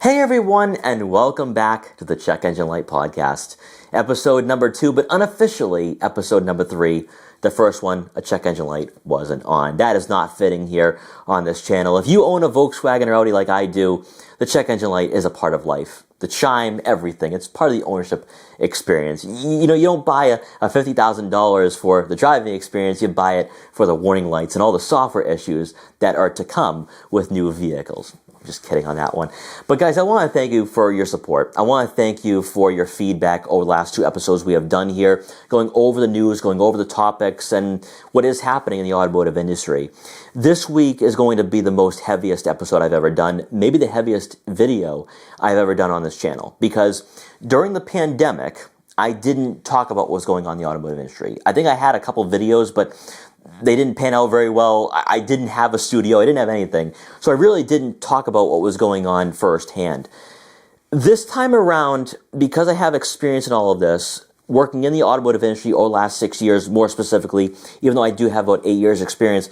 Hey everyone, and welcome back to the Check Engine Light podcast. Episode number 2, but unofficially episode number 3. The first one, a Check Engine Light, wasn't on. That is not fitting here on this channel. If you own a Volkswagen or Audi like I do, the Check Engine Light is a part of life. The chime, everything. It's part of the ownership experience. You don't buy a $50,000 for the driving experience. You buy it for the warning lights and all the software issues that are to come with new vehicles. Just kidding on that one. But guys, I want to thank you for your support. I want to thank you for your feedback over the last 2 episodes we have done here, going over the news, going over the topics, and what is happening in the automotive industry. This week is going to be the most heaviest episode I've ever done, maybe the heaviest video I've ever done on this channel, because during the pandemic, I didn't talk about what was going on in the automotive industry. I think I had a couple videos, but they didn't pan out very well. I didn't have a studio. I didn't have anything. So I really didn't talk about what was going on firsthand. This time around, because I have experience in all of this, working in the automotive industry over the last 6 years, more specifically, even though I do have about 8 years experience,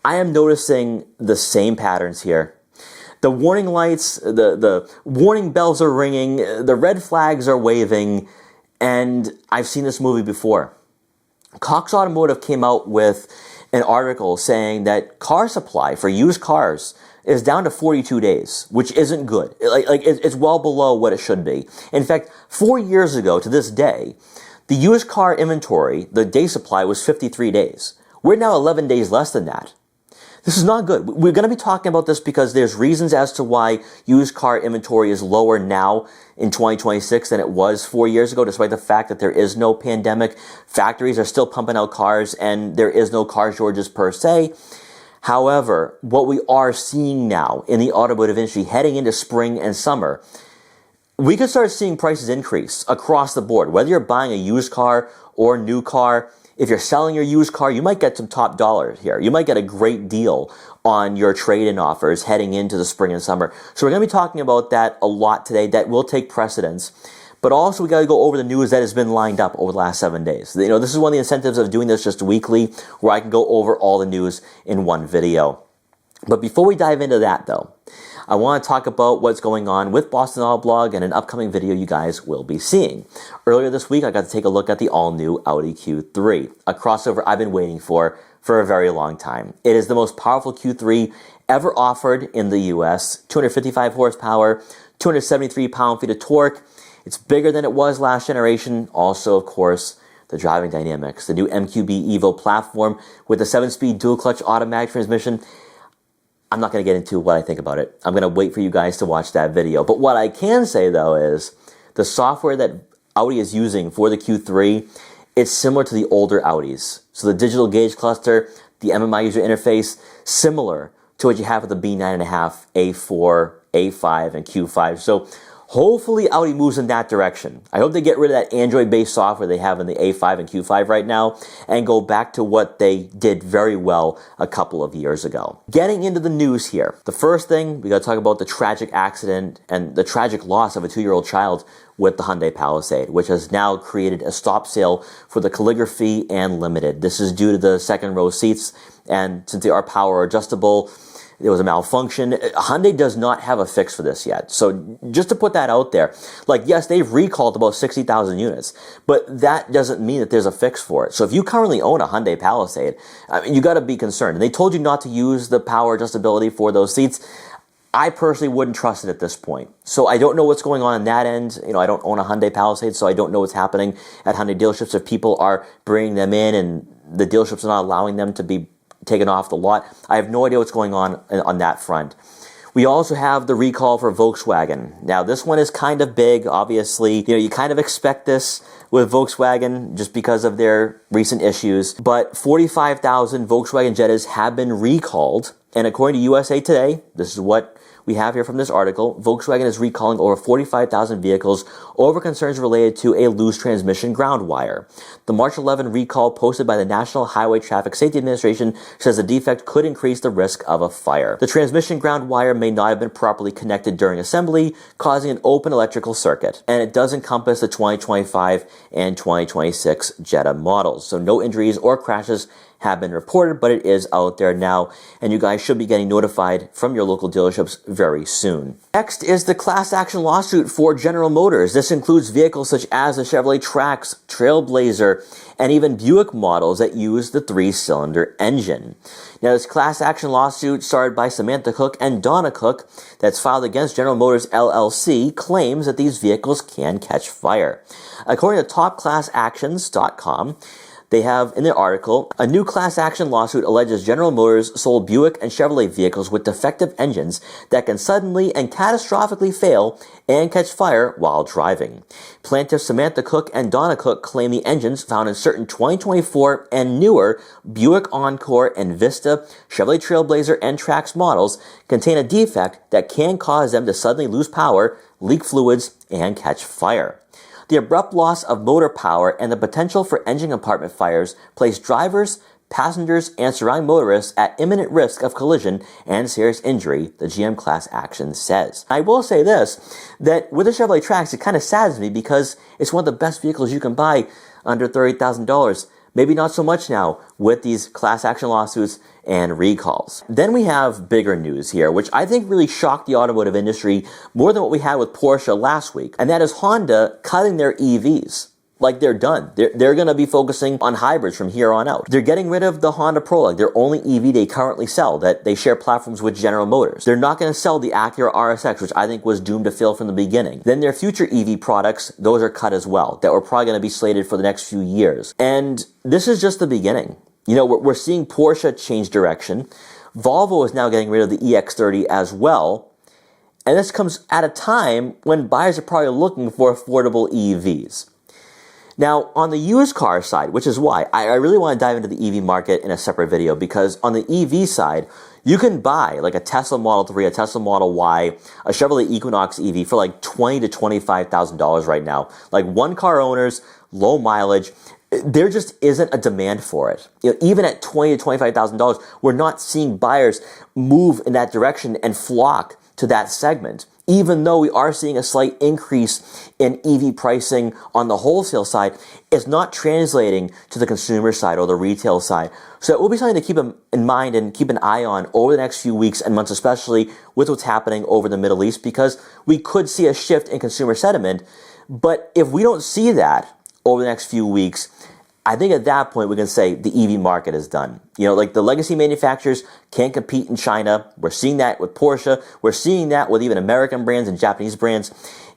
I am noticing the same patterns here. The warning lights, the warning bells are ringing, the red flags are waving, and I've seen this movie before. Cox Automotive came out with an article saying that car supply for used cars is down to 42 days, which isn't good. It's well below what it should be. In fact, 4 years ago to this day, the used car inventory, the day supply was 53 days. We're now 11 days less than that. This is not good. We're going to be talking about this because there's reasons as to why used car inventory is lower now in 2026 than it was 4 years ago, despite the fact that there is no pandemic. Factories are still pumping out cars and there is no car shortages per se. However, what we are seeing now in the automotive industry heading into spring and summer, we could start seeing prices increase across the board. Whether you're buying a used car or a new car, if you're selling your used car, you might get some top dollar here. You might get a great deal on your trade-in offers heading into the spring and summer. So we're going to be talking about that a lot today. That will take precedence. But also we got to go over the news that has been lined up over the last 7 days. This is one of the incentives of doing this just weekly, where I can go over all the news in one video. But before we dive into that though, I want to talk about what's going on with Boston Auto Blog and an upcoming video you guys will be seeing. Earlier this week, I got to take a look at the all-new Audi Q3, a crossover I've been waiting for a very long time. It is the most powerful Q3 ever offered in the US, 255 horsepower, 273 pound-feet of torque. It's bigger than it was last generation. Also, of course, the driving dynamics, the new MQB Evo platform with the 7-speed dual-clutch automatic transmission. I'm not going to get into what I think about it. I'm going to wait for you guys to watch that video. But what I can say, though, is the software that Audi is using for the Q3, it's similar to the older Audis. So the digital gauge cluster, the MMI user interface, similar to what you have with the B9.5, A4, A5, and Q5. So hopefully Audi moves in that direction. I hope they get rid of that Android-based software they have in the A5 and Q5 right now and go back to what they did very well a couple of years ago. Getting into the news here. The first thing, we got to talk about the tragic accident and the tragic loss of a 2-year-old child with the Hyundai Palisade, which has now created a stop sale for the Calligraphy and Limited. This is due to the second row seats, and since they are power adjustable, there was a malfunction. Hyundai does not have a fix for this yet. So just to put that out there, yes, they've recalled about 60,000 units, but that doesn't mean that there's a fix for it. So if you currently own a Hyundai Palisade, you got to be concerned. And they told you not to use the power adjustability for those seats. I personally wouldn't trust it at this point. So I don't know what's going on that end. I don't own a Hyundai Palisade, so I don't know what's happening at Hyundai dealerships if people are bringing them in and the dealerships are not allowing them to be taken off the lot. I have no idea what's going on that front. We also have the recall for Volkswagen. Now, this one is kind of big, obviously. You kind of expect this with Volkswagen just because of their recent issues. But 45,000 Volkswagen Jettas have been recalled. And according to USA Today, this is what we have here from this article, Volkswagen is recalling over 45,000 vehicles over concerns related to a loose transmission ground wire. The March 11 recall posted by the National Highway Traffic Safety Administration says the defect could increase the risk of a fire. The transmission ground wire may not have been properly connected during assembly, causing an open electrical circuit. And it does encompass the 2025 and 2026 Jetta models. So no injuries or crashes have been reported, but it is out there now, and you guys should be getting notified from your local dealerships very soon. Next is the class action lawsuit for General Motors. This includes vehicles such as the Chevrolet Trax, Trailblazer, and even Buick models that use the 3-cylinder engine. Now, this class action lawsuit started by Samantha Cook and Donna Cook that's filed against General Motors LLC claims that these vehicles can catch fire. According to topclassactions.com, they have in their article, a new class action lawsuit alleges General Motors sold Buick and Chevrolet vehicles with defective engines that can suddenly and catastrophically fail and catch fire while driving. Plaintiffs Samantha Cook and Donna Cook claim the engines found in certain 2024 and newer Buick Encore and Vista, Chevrolet Trailblazer, and Trax models contain a defect that can cause them to suddenly lose power, leak fluids, and catch fire. The abrupt loss of motor power and the potential for engine compartment fires place drivers, passengers, and surrounding motorists at imminent risk of collision and serious injury, the GM class action says. I will say this, that with the Chevrolet Trax, it kind of saddens me because it's one of the best vehicles you can buy under $30,000. Maybe not so much now with these class action lawsuits and recalls. Then we have bigger news here, which I think really shocked the automotive industry more than what we had with Porsche last week, and that is Honda cutting their EVs. Like, they're done. They're going to be focusing on hybrids from here on out. They're getting rid of the Honda Prologue, their only EV they currently sell, that they share platforms with General Motors. They're not going to sell the Acura RSX, which I think was doomed to fail from the beginning. Then their future EV products, those are cut as well, that were probably going to be slated for the next few years. And this is just the beginning. You know, we're seeing Porsche change direction. Volvo is now getting rid of the EX30 as well. And this comes at a time when buyers are probably looking for affordable EVs. Now, on the used car side, which is why I really want to dive into the EV market in a separate video, because on the EV side, you can buy like a Tesla Model 3, a Tesla Model Y, a Chevrolet Equinox EV for like $20,000 to $25,000 right now. Like one car owners, low mileage. There just isn't a demand for it. You know, even at $20,000 to $25,000, we're not seeing buyers move in that direction and flock to that segment. Even though we are seeing a slight increase in EV pricing on the wholesale side, it's not translating to the consumer side or the retail side. So it will be something to keep in mind and keep an eye on over the next few weeks and months, especially with what's happening over the Middle East, because we could see a shift in consumer sentiment. But if we don't see that over the next few weeks, I think at that point we can say the EV market is done. You know, like the legacy manufacturers can't compete in China. We're seeing that with Porsche. We're seeing that with even American brands and Japanese brands.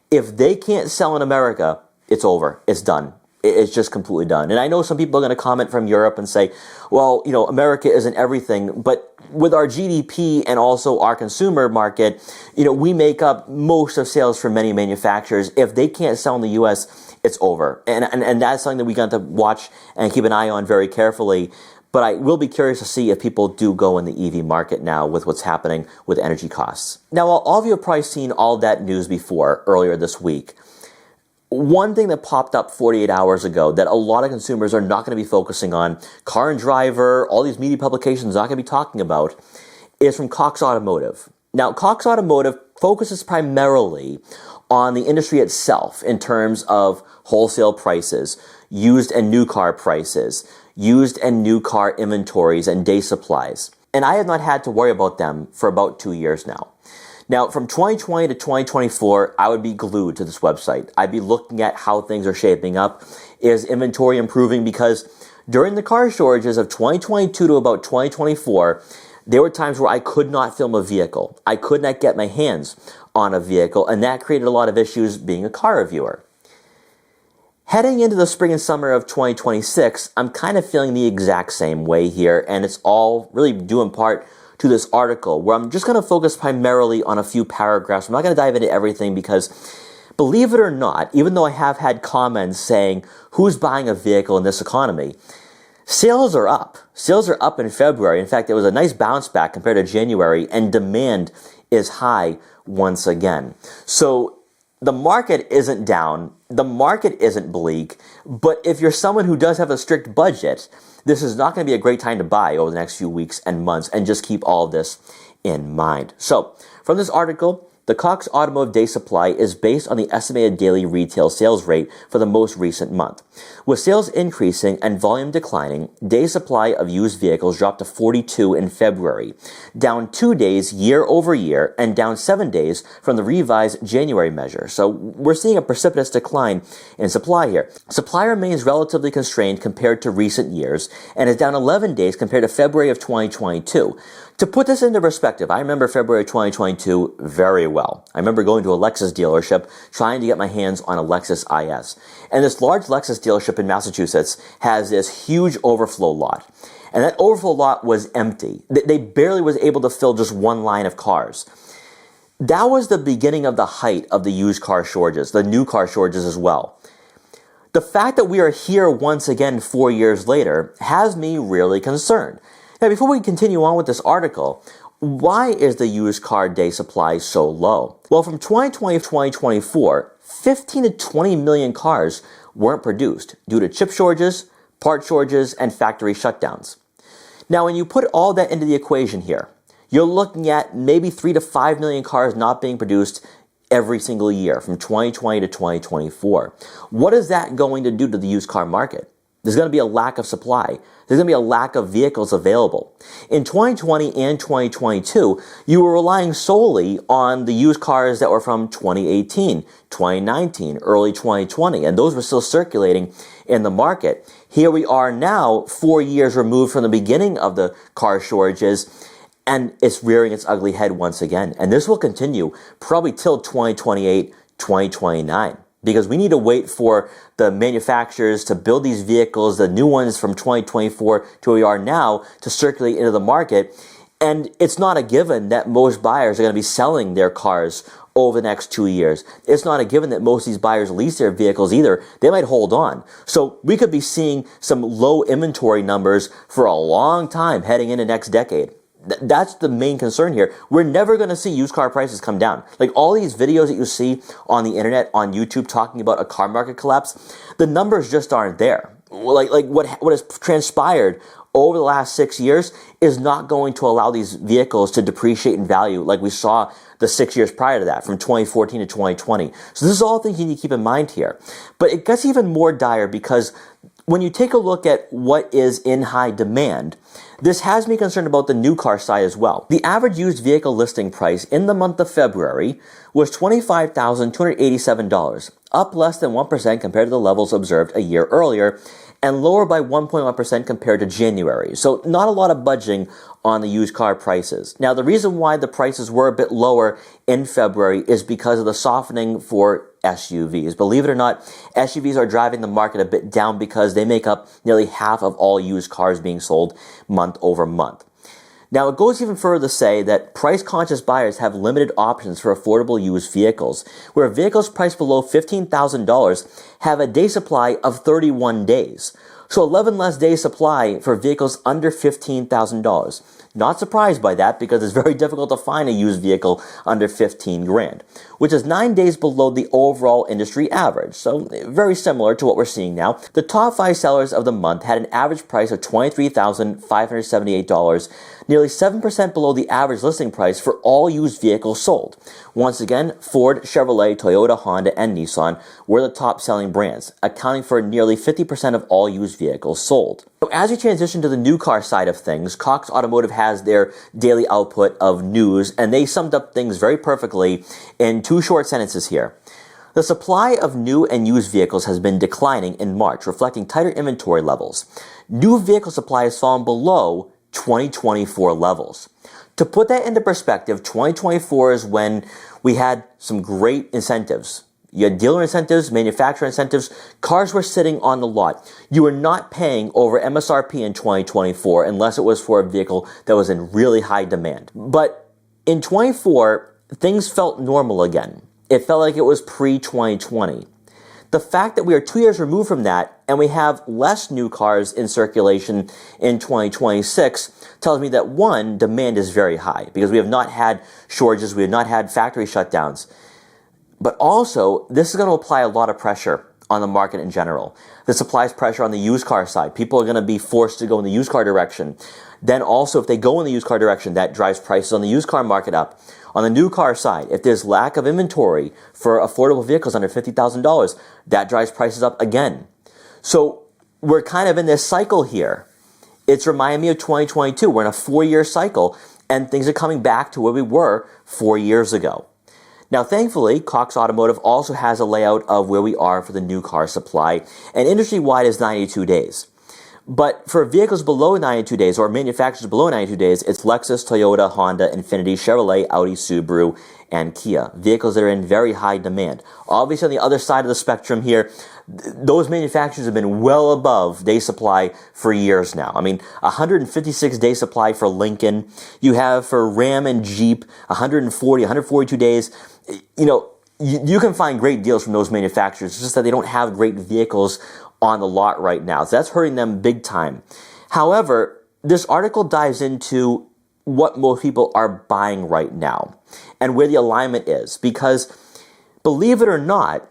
If they can't sell in America, it's over. It's done. It's just completely done. And I know some people are going to comment from Europe and say, well, you know, America isn't everything. But with our GDP and also our consumer market, you know, we make up most of sales for many manufacturers. If they can't sell in the U.S., it's over. And that's something that we got to watch and keep an eye on very carefully. But I will be curious to see if people do go in the EV market now with what's happening with energy costs. Now, all of you have probably seen all that news before earlier this week. One thing that popped up 48 hours ago that a lot of consumers are not going to be focusing on, Car and Driver, all these media publications not going to be talking about, is from Cox Automotive. Now, Cox Automotive focuses primarily on the industry itself in terms of wholesale prices, used and new car prices, used and new car inventories and day supplies. And I have not had to worry about them for about 2 years now. Now, from 2020 to 2024, I would be glued to this website. I'd be looking at how things are shaping up. Is inventory improving? Because during the car shortages of 2022 to about 2024, there were times where I could not film a vehicle. I could not get my hands on a vehicle, and that created a lot of issues being a car reviewer. Heading into the spring and summer of 2026, I'm kind of feeling the exact same way here, and it's all really due in part to this article, where I'm just going to focus primarily on a few paragraphs. I'm not going to dive into everything because, believe it or not, even though I have had comments saying, who's buying a vehicle in this economy? Sales are up. Sales are up in February. In fact, it was a nice bounce back compared to January, and demand is high once again. So the market isn't down. The market isn't bleak. But if you're someone who does have a strict budget, this is not going to be a great time to buy over the next few weeks and months, and just keep all of this in mind. So from this article, The Cox Automotive day supply is based on the estimated daily retail sales rate for the most recent month. With sales increasing and volume declining, day supply of used vehicles dropped to 42 in February, down 2 days year over year and down 7 days from the revised January measure. So we're seeing a precipitous decline in supply here. Supply remains relatively constrained compared to recent years and is down 11 days compared to February of 2022. To put this into perspective, I remember February 2022 very well. I remember going to a Lexus dealership trying to get my hands on a Lexus IS. And this large Lexus dealership in Massachusetts has this huge overflow lot. And that overflow lot was empty. They barely was able to fill just one line of cars. That was the beginning of the height of the used car shortages, the new car shortages as well. The fact that we are here once again 4 years later has me really concerned. Now, before we continue on with this article, why is the used car day supply so low? Well, from 2020 to 2024, 15 to 20 million cars weren't produced due to chip shortages, part shortages, and factory shutdowns. Now, when you put all that into the equation here, you're looking at maybe 3 to 5 million cars not being produced every single year from 2020 to 2024. What is that going to do to the used car market? There's going to be a lack of supply. There's going to be a lack of vehicles available. In 2020 and 2022, you were relying solely on the used cars that were from 2018, 2019, early 2020, and those were still circulating in the market. Here we are now, 4 years removed from the beginning of the car shortages, and it's rearing its ugly head once again. And this will continue probably till 2028, 2029. Because we need to wait for the manufacturers to build these vehicles, the new ones from 2024 to where we are now, to circulate into the market. And it's not a given that most buyers are going to be selling their cars over the next 2 years. It's not a given that most of these buyers lease their vehicles either. They might hold on. So we could be seeing some low inventory numbers for a long time heading into next decade. That's the main concern here. We're never going to see used car prices come down. Like all these videos that you see on the internet, on YouTube, talking about a car market collapse, the numbers just aren't there. Like what has transpired over the last 6 years is not going to allow these vehicles to depreciate in value like we saw the 6 years prior to that, from 2014 to 2020. So this is all things you need to keep in mind here. But it gets even more dire because when you take a look at what is in high demand, this has me concerned about the new car side as well. The average used vehicle listing price in the month of February was $25,287, up less than 1% compared to the levels observed a year earlier, and lower by 1.1% compared to January. So not a lot of budging on the used car prices. Now, the reason why the prices were a bit lower in February is because of the softening for SUVs. Believe it or not, SUVs are driving the market a bit down because they make up nearly half of all used cars being sold month over month. Now, it goes even further to say that price-conscious buyers have limited options for affordable used vehicles, where vehicles priced below $15,000 have a day supply of 31 days. So 11 less days supply for vehicles under $15,000. Not surprised by that because it's very difficult to find a used vehicle under 15 grand, which is 9 days below the overall industry average. So very similar to what we're seeing now. The top 5 sellers of the month had an average price of $23,578, nearly 7% below the average listing price for all used vehicles sold. Once again, Ford, Chevrolet, Toyota, Honda, and Nissan were the top selling brands, accounting for nearly 50% of all used vehicles sold. So as we transition to the new car side of things, Cox Automotive has their daily output of news, and they summed up things very perfectly in 2 short sentences here. The supply of new and used vehicles has been declining in March, reflecting tighter inventory levels. New vehicle supply has fallen below 2024 levels. To put that into perspective, 2024 is when we had some great incentives. You had dealer incentives, manufacturer incentives, cars were sitting on the lot. You were not paying over MSRP in 2024 unless it was for a vehicle that was in really high demand. But in 24, things felt normal again. It felt like it was pre-2020. The fact that we are 2 years removed from that and we have less new cars in circulation in 2026 tells me that, one, demand is very high because we have not had shortages, we have not had factory shutdowns. But also, this is going to apply a lot of pressure on the market in general. This applies pressure on the used car side. People are going to be forced to go in the used car direction. Then also, if they go in the used car direction, that drives prices on the used car market up. On the new car side, if there's lack of inventory for affordable vehicles under $50,000, that drives prices up again. So we're kind of in this cycle here. It's reminding me of 2022. We're in a 4-year cycle, and things are coming back to where we were 4 years ago. Now, thankfully, Cox Automotive also has a layout of where we are for the new car supply, and industry-wide is 92 days. But for vehicles below 92 days, or manufacturers below 92 days, it's Lexus, Toyota, Honda, Infiniti, Chevrolet, Audi, Subaru, and Kia. Vehicles that are in very high demand. Obviously, on the other side of the spectrum here, those manufacturers have been well above day supply for years now. I mean, 156 day supply for Lincoln. You have for Ram and Jeep, 142 days. You know, you can find great deals from those manufacturers. It's just that they don't have great vehicles on the lot right now. So that's hurting them big time. However, this article dives into what most people are buying right now and where the alignment is. Because believe it or not,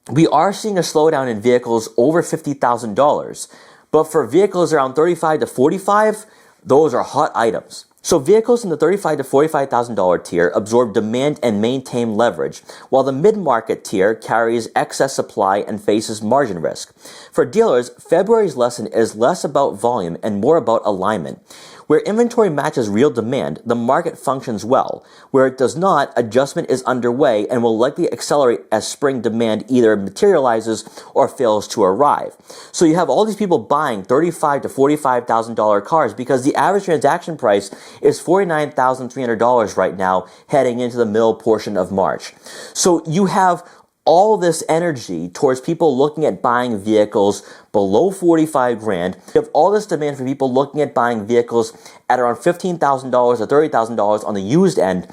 we are seeing a slowdown in vehicles over $50,000. But for vehicles around $35,000 to $45,000, those are hot items. So vehicles in the $35,000 to $45,000 tier absorb demand and maintain leverage, while the mid-market tier carries excess supply and faces margin risk. For dealers, February's lesson is less about volume and more about alignment. Where inventory matches real demand, the market functions well. Where it does not, adjustment is underway and will likely accelerate as spring demand either materializes or fails to arrive. So you have all these people buying $35,000 to $45,000 cars because the average transaction price is $49,300 right now, heading into the middle portion of March. So you have all this energy towards people looking at buying vehicles below 45 grand. You have all this demand for people looking at buying vehicles at around $15,000 or $30,000 on the used end.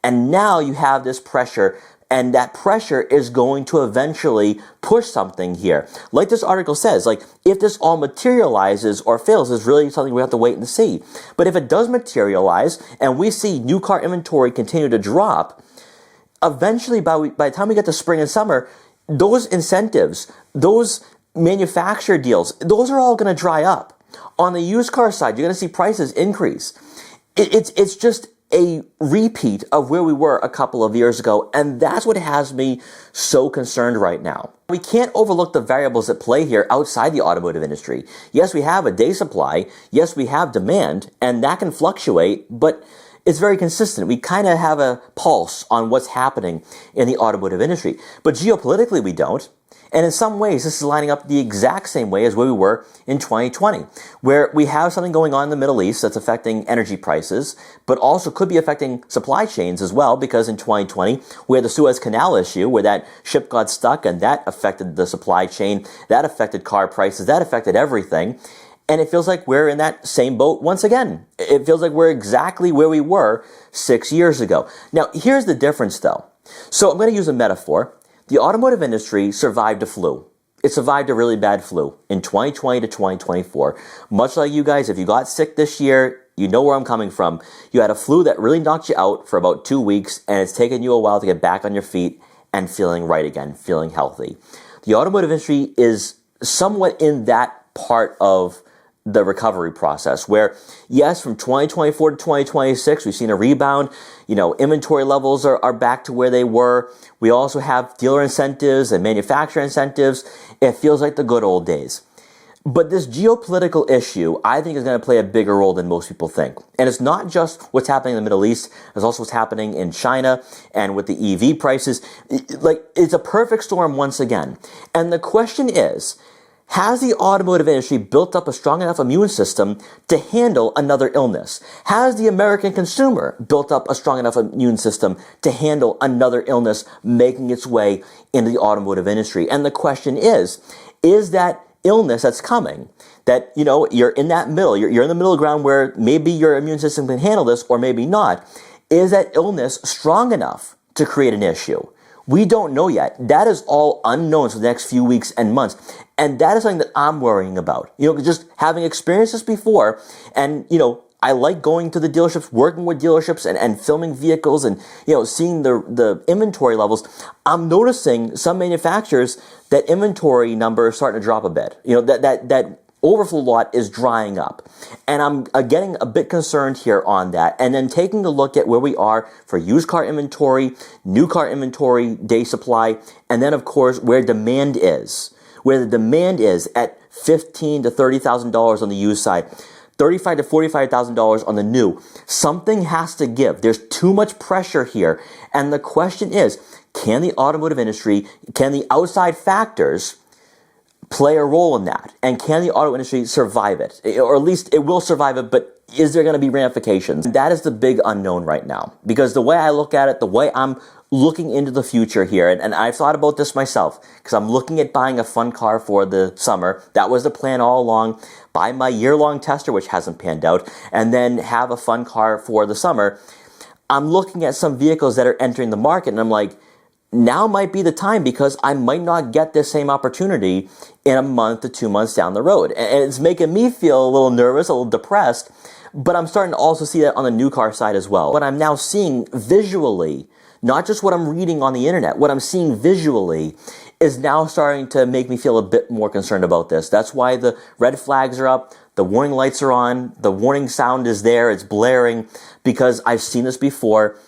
And now you have this pressure, and that pressure is going to eventually push something here. Like this article says, like, if this all materializes or fails is really something we have to wait and see. But if it does materialize and we see new car inventory continue to drop, eventually, by the time we get to spring and summer, those incentives, those manufacturer deals, those are all going to dry up. On the used car side, you're going to see prices increase. It's just a repeat of where we were a couple of years ago, and that's what has me so concerned right now. We can't overlook the variables at play here outside the automotive industry. Yes, we have a day supply. Yes, we have demand, and that can fluctuate, but it's very consistent. We kind of have a pulse on what's happening in the automotive industry. But geopolitically, we don't. And in some ways, this is lining up the exact same way as where we were in 2020, where we have something going on in the Middle East that's affecting energy prices, but also could be affecting supply chains as well, because in 2020, we had the Suez Canal issue where that ship got stuck and that affected the supply chain, that affected car prices, that affected everything. And it feels like we're in that same boat once again. It feels like we're exactly where we were 6 years ago. Now, here's the difference, though. So I'm going to use a metaphor. The automotive industry survived a flu. It survived a really bad flu in 2020 to 2024. Much like you guys, if you got sick this year, you know where I'm coming from. You had a flu that really knocked you out for about 2 weeks, and it's taken you a while to get back on your feet and feeling right again, feeling healthy. The automotive industry is somewhat in that part of the recovery process where, yes, from 2024 to 2026, we've seen a rebound. You know, inventory levels are back to where they were. We also have dealer incentives and manufacturer incentives. It feels like the good old days. But this geopolitical issue, I think, is going to play a bigger role than most people think. And it's not just what's happening in the Middle East. It's also what's happening in China and with the EV prices. It's a perfect storm once again. And the question is, has the automotive industry built up a strong enough immune system to handle another illness? Has the American consumer built up a strong enough immune system to handle another illness making its way into the automotive industry? And the question is that illness that's coming, that, you know, you're in that middle, you're in the middle ground where maybe your immune system can handle this or maybe not, is that illness strong enough to create an issue? We don't know yet. That is all unknown for the next few weeks and months. And that is something that I'm worrying about. You know, just having experienced this before and, you know, I like going to the dealerships, working with dealerships and filming vehicles and, seeing the inventory levels. I'm noticing some manufacturers that inventory number is starting to drop a bit. That overflow lot is drying up. And I'm getting a bit concerned here on that. And then taking a look at where we are for used car inventory, new car inventory, day supply, and then of course where demand is. Where the demand is at $15,000 to $30,000 on the used side, $35,000 to $45,000 on the new. Something has to give. There's too much pressure here. And the question is, can the automotive industry, can the outside factors play a role in that? And can the auto industry survive it? Or at least it will survive it, but is there going to be ramifications? That is the big unknown right now. Because the way I look at it, the way I'm looking into the future here, and I've thought about this myself, because I'm looking at buying a fun car for the summer. That was the plan all along. Buy my year-long tester, which hasn't panned out, and then have a fun car for the summer. I'm looking at some vehicles that are entering the market, and I'm like, now might be the time, because I might not get this same opportunity in a month to 2 months down the road. And it's making me feel a little nervous, a little depressed, but I'm starting to also see that on the new car side as well. What I'm now seeing visually, not just what I'm reading on the internet, what I'm seeing visually is now starting to make me feel a bit more concerned about this. That's why the red flags are up, the warning lights are on, the warning sound is there, it's blaring, because I've seen this before.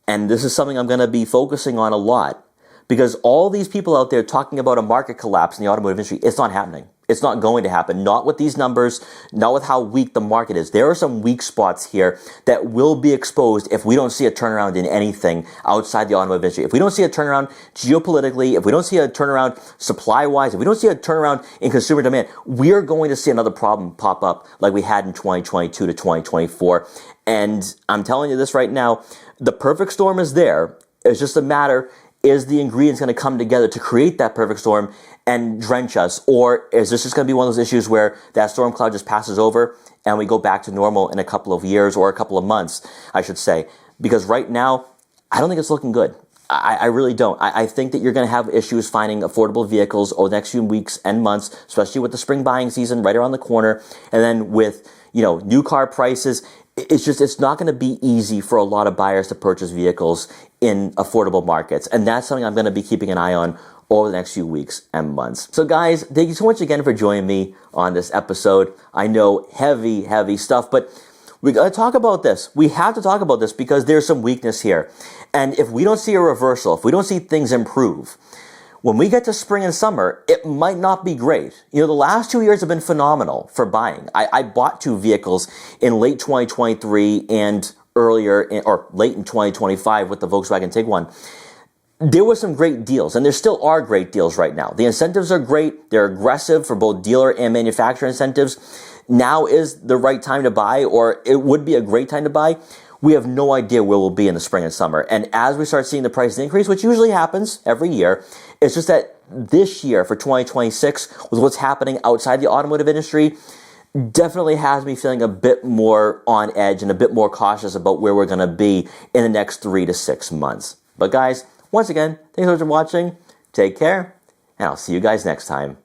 And this is something I'm going to be focusing on a lot, because all these people out there talking about a market collapse in the automotive industry, it's not happening. It's not going to happen. Not with these numbers, not with how weak the market is. There are some weak spots here that will be exposed if we don't see a turnaround in anything outside the automotive industry. If we don't see a turnaround geopolitically, if we don't see a turnaround supply-wise, if we don't see a turnaround in consumer demand, we are going to see another problem pop up like we had in 2022 to 2024. And I'm telling you this right now, the perfect storm is there. It's just a matter, is the ingredients going to come together to create that perfect storm and drench us? Or is this just going to be one of those issues where that storm cloud just passes over and we go back to normal in a couple of years, or a couple of months, I should say? Because right now, I don't think it's looking good. I really don't. I think that you're going to have issues finding affordable vehicles over the next few weeks and months, especially with the spring buying season right around the corner. And then with, new car prices, it's not going to be easy for a lot of buyers to purchase vehicles in affordable markets. And that's something I'm going to be keeping an eye on over the next few weeks and months. So guys, thank you so much again for joining me on this episode. I know heavy stuff, but we got to talk about this. We have to talk about this because there's some weakness here. And if we don't see a reversal, if we don't see things improve, when we get to spring and summer, it might not be great. The last 2 years have been phenomenal for buying. I bought 2 vehicles in late 2023 and late in 2025 with the Volkswagen Tiguan. There were some great deals, and there still are great deals right now. The incentives are great. They're aggressive for both dealer and manufacturer incentives. Now is the right time to buy, or it would be a great time to buy. We have no idea where we'll be in the spring and summer. And as we start seeing the prices increase, which usually happens every year, it's just that this year for 2026, with what's happening outside the automotive industry, definitely has me feeling a bit more on edge and a bit more cautious about where we're going to be in the next 3 to 6 months. But guys, once again, thanks so much for watching. Take care, and I'll see you guys next time.